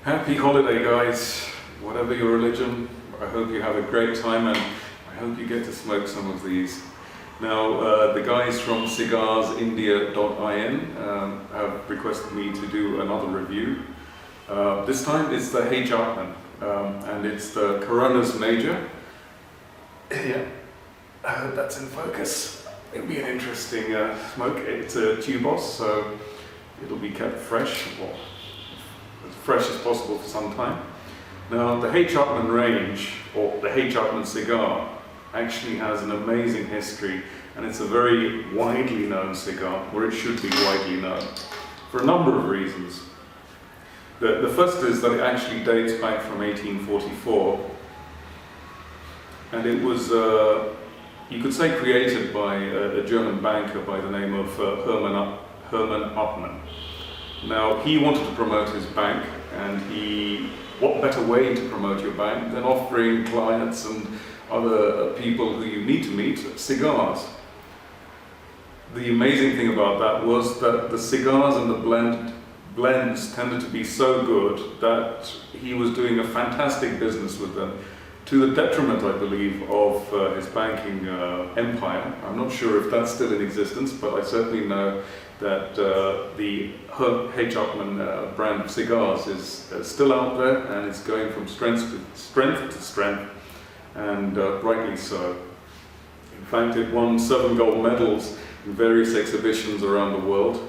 Happy holiday, guys. Whatever your religion, I hope you have a great time and I hope you get to smoke some of these. Now, the guys from Cigarsindia.in have requested me to do another review. This time it's the Upmann, and it's the Coronas Major. Yeah, I hope that's in focus. It'll be an interesting smoke. It's a Tubos, so it'll be kept fresh, or as fresh as possible for some time. Now, the Upmann range, or the Upmann cigar, actually has an amazing history, and it's a very widely known cigar, or it should be widely known, for a number of reasons. The first is that it actually dates back from 1844, and it was, you could say, created by a German banker by the name of Hermann Upmann. Now, he wanted to promote his bank, and what better way to promote your bank than offering clients and other people who you need to meet cigars. The amazing thing about that was that the cigars and the blends tended to be so good that he was doing a fantastic business with them, to the detriment, I believe, of his banking empire. I'm not sure if that's still in existence, but I certainly know that the Upmann brand of cigars is still out there, and it's going from strength to strength, and rightly so. In fact, it won 7 gold medals in various exhibitions around the world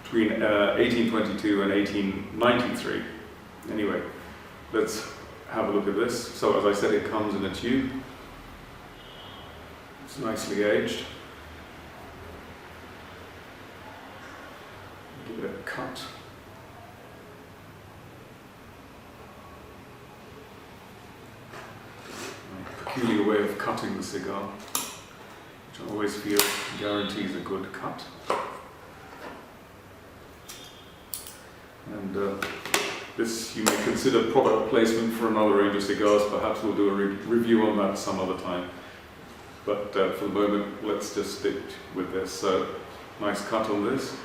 between 1822 and 1893. Anyway, let's have a look at this. So, as I said, it comes in a tube. It's nicely aged. Give it a cut. A peculiar way of cutting the cigar, which I always feel guarantees a good cut. And this you may consider product placement for another range of cigars. Perhaps we'll do a review on that some other time. But for the moment, let's just stick with this. So, nice cut on this.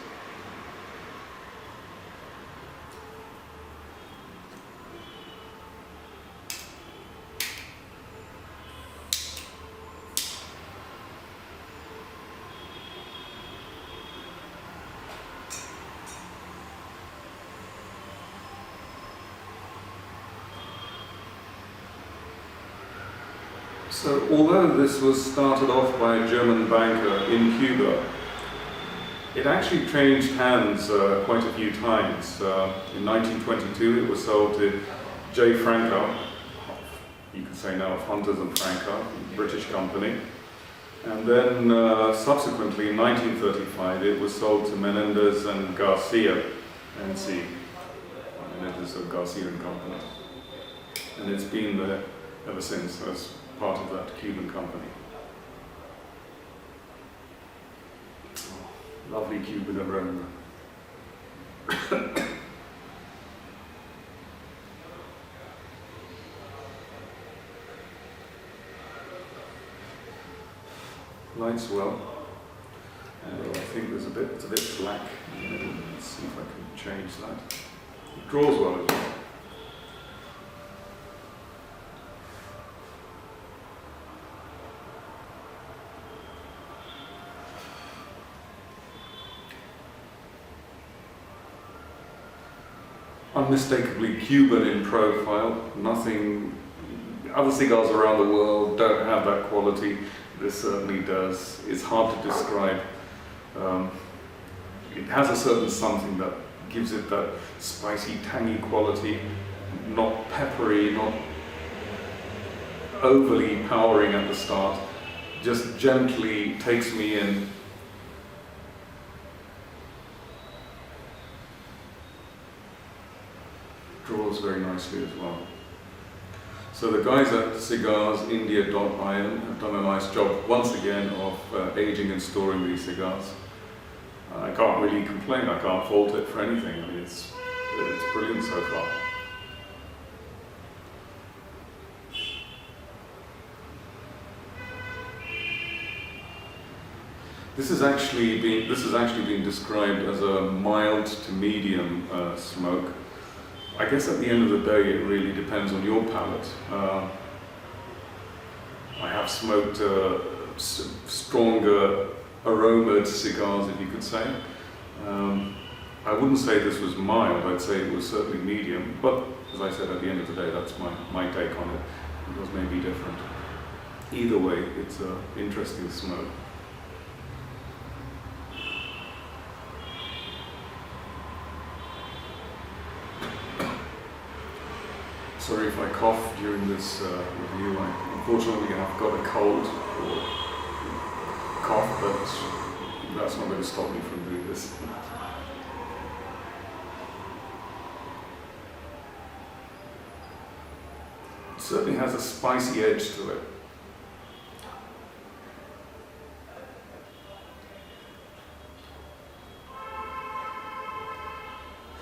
So, although this was started off by a German banker in Cuba, it actually changed hands quite a few times. In 1922 it was sold to J. Franco, you can say now of Hunters and Franco, a British company. And then subsequently in 1935 it was sold to Menendez and Garcia, NC, Menendez and Garcia and Company. And it's been there ever since as part of that Cuban company. Oh, lovely Cuban aroma. Lights well. I think it's a bit black in the middle. Let's see if I can change that. It draws well as well. Unmistakably Cuban in profile. Nothing. Other cigars around the world don't have that quality. This certainly does. It's hard to describe. It has a certain something that gives it that spicy, tangy quality. Not peppery, not overly powering at the start. Just gently takes me in. Draws very nicely as well. So the guys at Cigarsindia.in have done a nice job once again of aging and storing these cigars. I can't really complain, I can't fault it for anything. I mean, it's brilliant so far. This has actually been described as a mild to medium smoke. I guess at the end of the day, it really depends on your palate. I have smoked stronger aromaed cigars, if you could say. I wouldn't say this was mild, I'd say it was certainly medium, but as I said, at the end of the day, that's my take on it. It may be different. Either way, it's an interesting smoke. Sorry if I cough during this review. Unfortunately, I've got a cold or cough, but that's not going to stop me from doing this. It certainly has a spicy edge to it.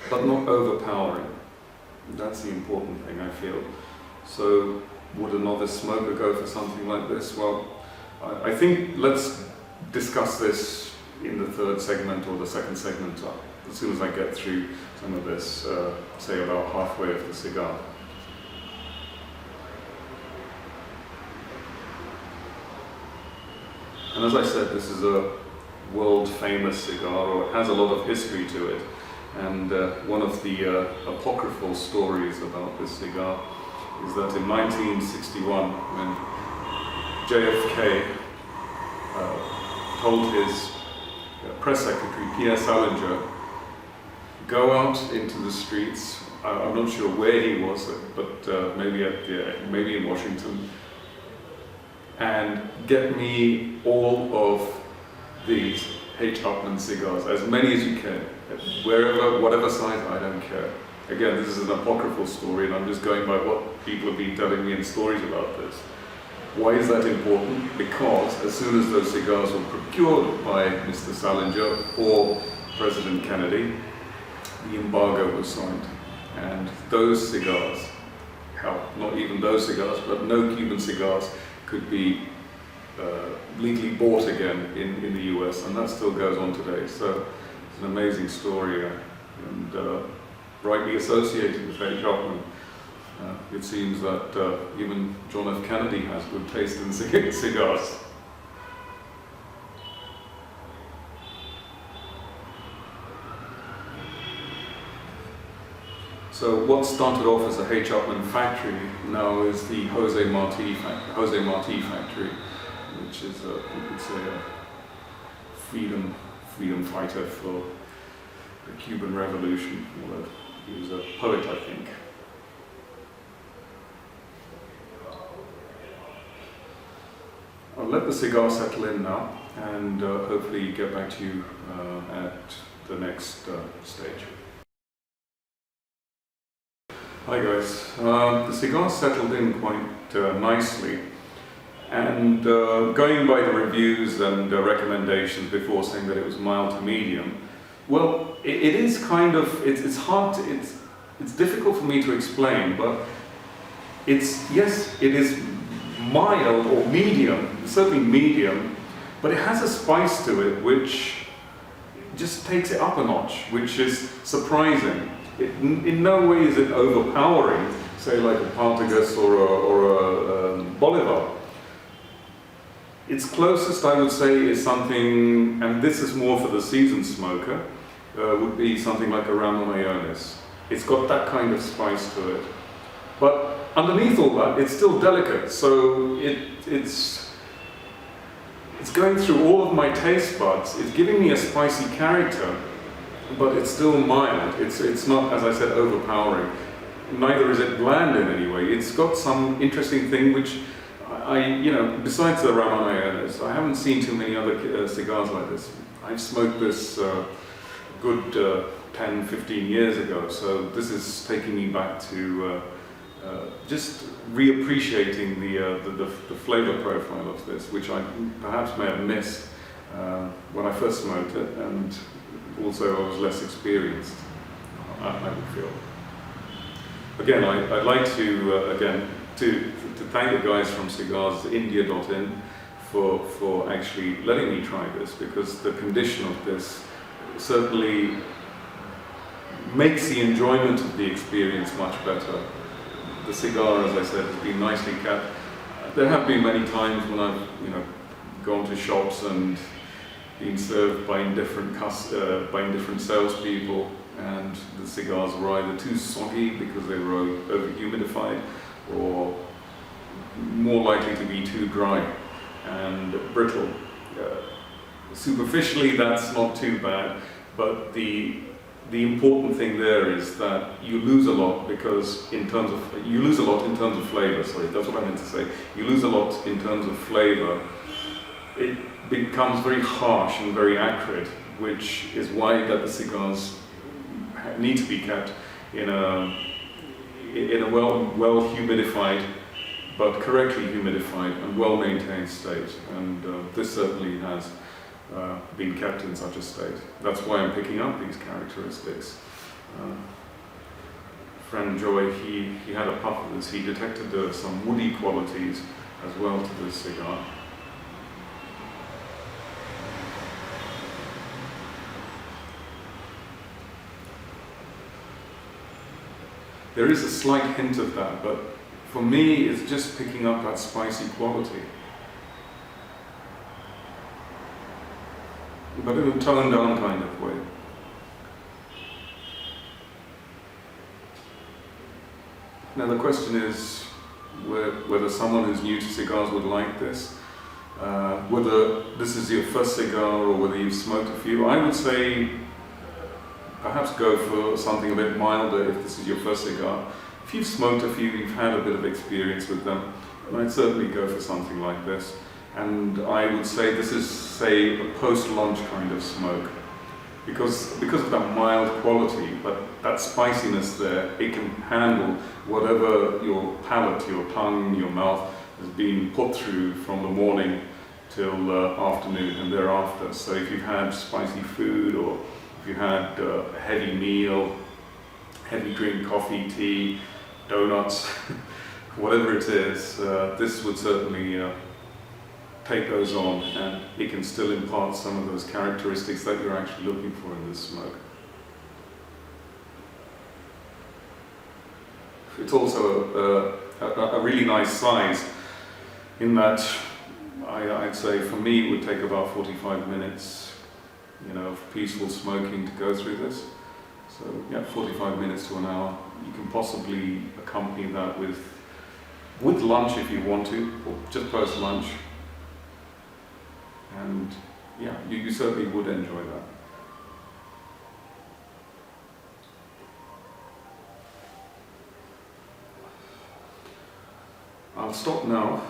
But not overpowering. That's the important thing, I feel. So, would a novice smoker go for something like this? Well, I think let's discuss this in the third segment or the second segment as soon as I get through some of this, say about halfway of the cigar. And as I said, this is a world famous cigar, or it has a lot of history to it. And one of the apocryphal stories about this cigar is that in 1961, when JFK told his press secretary, Pierre Salinger, go out into the streets, I'm not sure where he was, but maybe in Washington, and get me all of these H. Upmann cigars, as many as you can. Wherever, whatever size, I don't care. Again, this is an apocryphal story, and I'm just going by what people have been telling me in stories about this. Why is that important? Because as soon as those cigars were procured by Mr. Salinger or President Kennedy, the embargo was signed. And those cigars, hell, not even those cigars, but no Cuban cigars could be legally bought again in the US, and that still goes on today. So it's an amazing story, and rightly associated with H. Upmann. It seems that even John F. Kennedy has good taste in cigars. So what started off as a H. Upmann factory now is the Jose Marti factory, which is, you could say, a freedom fighter for the Cuban Revolution. Although he was a poet, I think. I'll let the cigar settle in now, and hopefully get back to you at the next stage. Hi guys, the cigar settled in quite nicely, and going by the reviews and recommendations before, saying that it was mild to medium, well, it is kind of, it's hard to, it's difficult for me to explain, but yes, it is mild or medium, certainly medium, but it has a spice to it which just takes it up a notch, which is surprising. In no way is it overpowering, say like a Partagas or a Bolivar. Its closest, I would say, is something, and this is more for the seasoned smoker, would be something like a Ramon Allones. It's got that kind of spice to it. But underneath all that, it's still delicate, so it's going through all of my taste buds. It's giving me a spicy character, but it's still mild. It's not, as I said, overpowering. Neither is it bland in any way. It's got some interesting thing which besides the Ramon Allones, I haven't seen too many other cigars like this. I've smoked this good 10, 15 years ago, so this is taking me back to just reappreciating the flavor profile of this, which I perhaps may have missed when I first smoked it, and also I was less experienced, I would feel. Again, I'd like to thank the guys from Cigarsindia.in for actually letting me try this, because the condition of this certainly makes the enjoyment of the experience much better. The cigar, as I said, has been nicely kept. There have been many times when I've gone to shops and been served by indifferent salespeople, and the cigars were either too soggy because they were over-humidified, or more likely to be too dry and brittle. Superficially, that's not too bad, but the important thing there is that you lose a lot in terms of flavor. Sorry, that's what I meant to say. You lose a lot in terms of flavor. It becomes very harsh and very acrid, which is why that the cigars need to be kept in a well humidified, but correctly humidified and well maintained state. And this certainly has been kept in such a state. That's why I'm picking up these characteristics. Friend Joy, he had a puff of this. He detected some woody qualities as well to this cigar. There is a slight hint of that, but for me, it's just picking up that spicy quality. But in a toned down kind of way. Now the question is whether someone who's new to cigars would like this, whether this is your first cigar or whether you've smoked a few. I would say perhaps go for something a bit milder if this is your first cigar. If you've smoked a few, you've had a bit of experience with them, then I'd certainly go for something like this. And I would say this is, say, a post-lunch kind of smoke. Because of that mild quality, but that spiciness there, it can handle whatever your palate, your tongue, your mouth has been put through from the morning till afternoon and thereafter. So if you've had spicy food, or if you had a heavy meal, heavy drink, coffee, tea, donuts, whatever it is, this would certainly take those on, and it can still impart some of those characteristics that you're actually looking for in this smoke. It's also a really nice size, in that I'd say for me it would take about 45 minutes, of peaceful smoking to go through this. So yeah, 45 minutes to an hour. You can possibly accompany that with lunch if you want to, or just post lunch. And yeah, you certainly would enjoy that. I'll stop now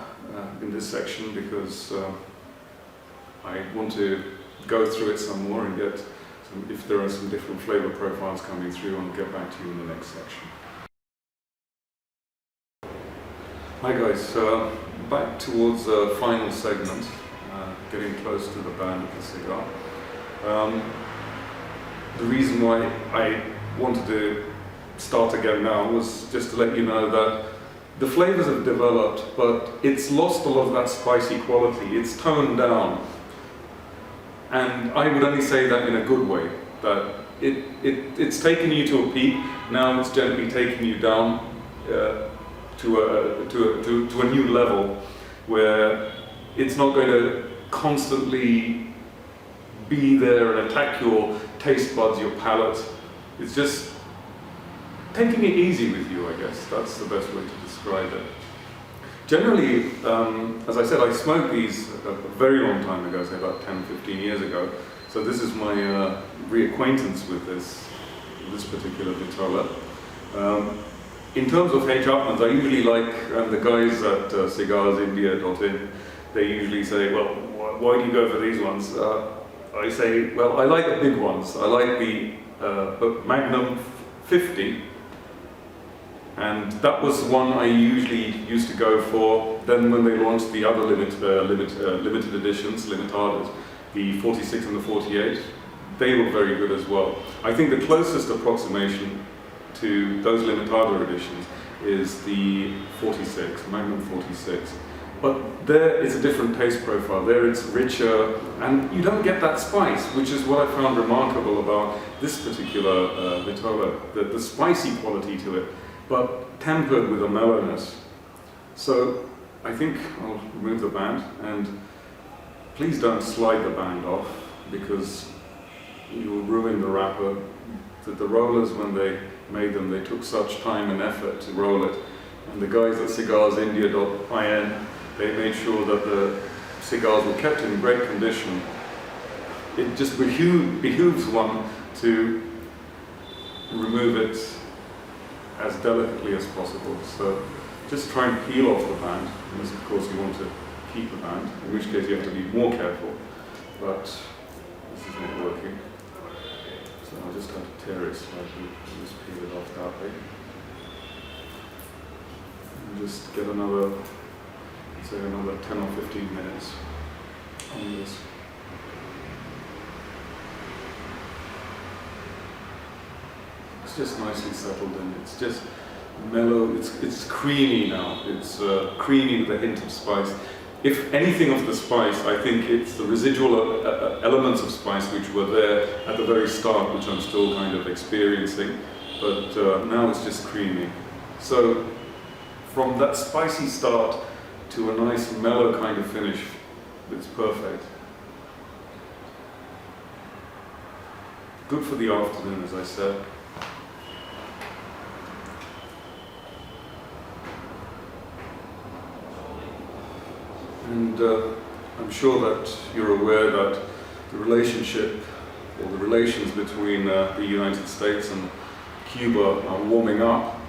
in this section because I want to go through it some more and get if there are some different flavor profiles coming through, I'll get back to you in the next section. Hi guys, back towards the final segment. Getting close to the band of the cigar. The reason why I wanted to start again now was just to let you know that the flavors have developed, but it's lost a lot of that spicy quality. It's toned down. And I would only say that in a good way, that it's taken you to a peak, now it's gently taking you down to a new level where it's not going to constantly be there and attack your taste buds, your palate. It's just taking it easy with you, I guess. That's the best way to describe it. Generally, as I said, I smoked these a very long time ago, say about 10, 15 years ago. So this is my reacquaintance with this particular vitola. In terms of H. Upmanns, I usually like, and the guys at Cigarsindia.in, they usually say, well, why do you go for these ones? I say, well, I like the big ones. I like the Magnum 50, and that was the one I usually used to go for. Then when they launched the other limited editions, limitadas, the 46 and the 48, they were very good as well. I think the closest approximation to those limitada editions is the 46, Magnum 46. But there it's a different taste profile. There it's richer, and you don't get that spice, which is what I found remarkable about this particular vitola, the spicy quality to it, but tempered with a mellowness. So I think I'll remove the band, and please don't slide the band off, because you'll ruin the wrapper. The rollers, when they made them, they took such time and effort to roll it, and the guys at Cigarsindia.in, they made sure that the cigars were kept in great condition. It just behooves one to remove it as delicately as possible. So just try and peel off the band, unless of course you want to keep the band, in which case you have to be more careful, but this is not working. So I'll just have to tear it slightly and just peel it off that way. And just get another, say another 10 or 15 minutes on this. It's just nicely settled in. It's just mellow. It's creamy now. It's creamy with a hint of spice. If anything of the spice, I think it's the residual elements of spice which were there at the very start, which I'm still kind of experiencing. But now it's just creamy. So from that spicy start to a nice mellow kind of finish, it's perfect. Good for the afternoon, as I said. And I'm sure that you're aware that the relationship, or the relations between the United States and Cuba are warming up.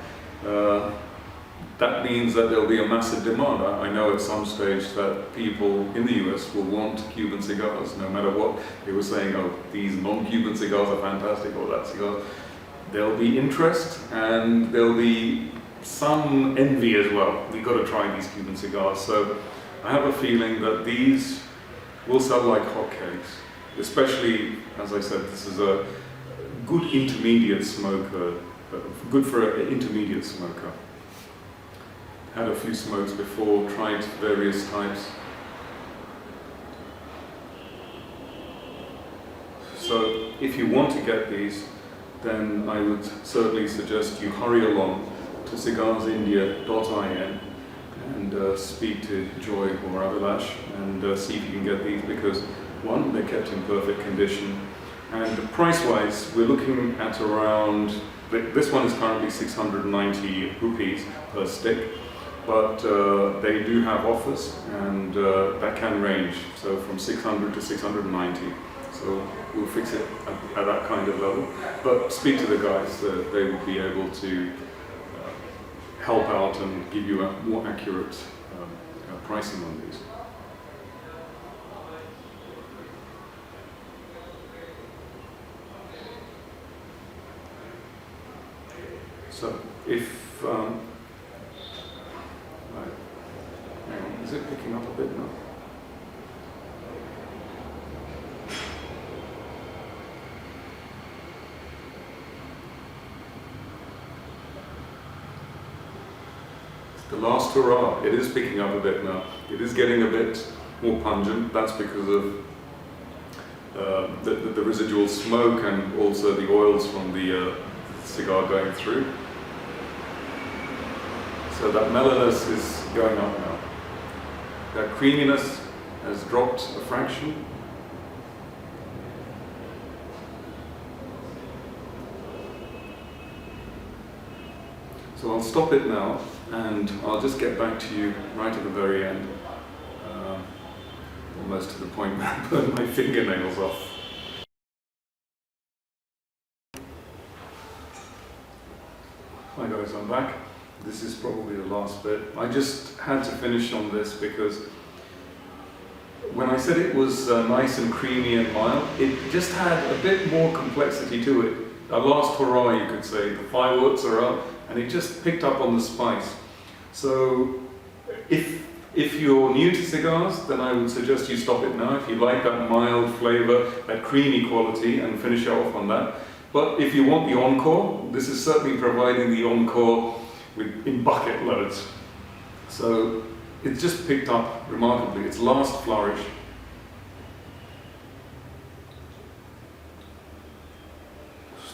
That means that there'll be a massive demand. I know at some stage that people in the US will want Cuban cigars, no matter what. They were saying, oh, these non-Cuban cigars are fantastic, or that cigar. There'll be interest, and there'll be some envy as well. We've got to try these Cuban cigars. So I have a feeling that these will sell like hotcakes, especially, as I said, this is a good intermediate smoker, good for an intermediate smoker. Had a few smokes before, tried various types. So if you want to get these, then I would certainly suggest you hurry along to Cigarsindia.in and speak to Joy or Abhilash and see if you can get these, because one, they're kept in perfect condition, and price-wise, we're looking at around, this one is currently 690 rupees per stick, but they do have offers, and that can range, so from 600 to 690. So we'll fix it at that kind of level. But speak to the guys, they will be able to help out and give you a more accurate pricing on these. So if, hang on, is it picking up a bit now? The last hurrah, it is picking up a bit now. It is getting a bit more pungent. That's because of the residual smoke and also the oils from the cigar going through. So that mellowness is going up now. That creaminess has dropped a fraction. So I'll stop it now, and I'll just get back to you right at the very end, almost to the point where I burn my fingernails off. Hi guys, I'm back. This is probably the last bit. I just had to finish on this because when I said it was nice and creamy and mild, it just had a bit more complexity to it. A last hurrah, you could say. The fireworks are up, and it just picked up on the spice. So if you're new to cigars, then I would suggest you stop it now. If you like that mild flavor, that creamy quality, and finish it off on that. But if you want the encore, this is certainly providing the encore in bucket loads. So it's just picked up remarkably. Its last flourish.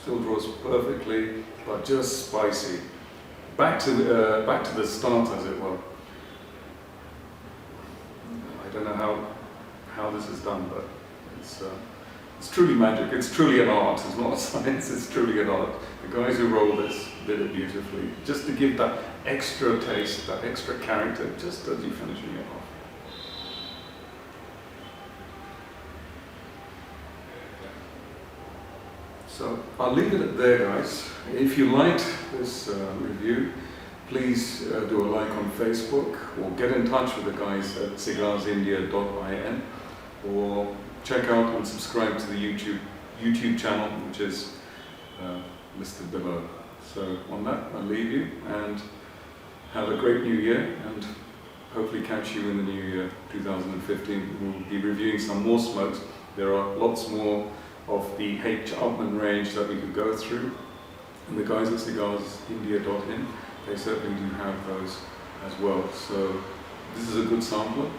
Still draws perfectly, but just spicy. Back to the start, as it were. I don't know how this is done, but it's truly magic. It's truly an art. It's not a science. It's truly an art. The guys who rolled this did it beautifully, just to give that extra taste, that extra character, just as you're finishing it off. So I'll leave it at there, guys. If you liked this review, please do a like on Facebook, or get in touch with the guys at Cigarsindia.in, or check out and subscribe to the YouTube channel, which is listed below. So on that, I'll leave you, and have a great new year, and hopefully catch you in the new year 2015. We'll be reviewing some more smokes. There are lots more of the Upmann range that we could go through, and the guys at Cigarsindia.in, they certainly do have those as well. So this is a good sampler.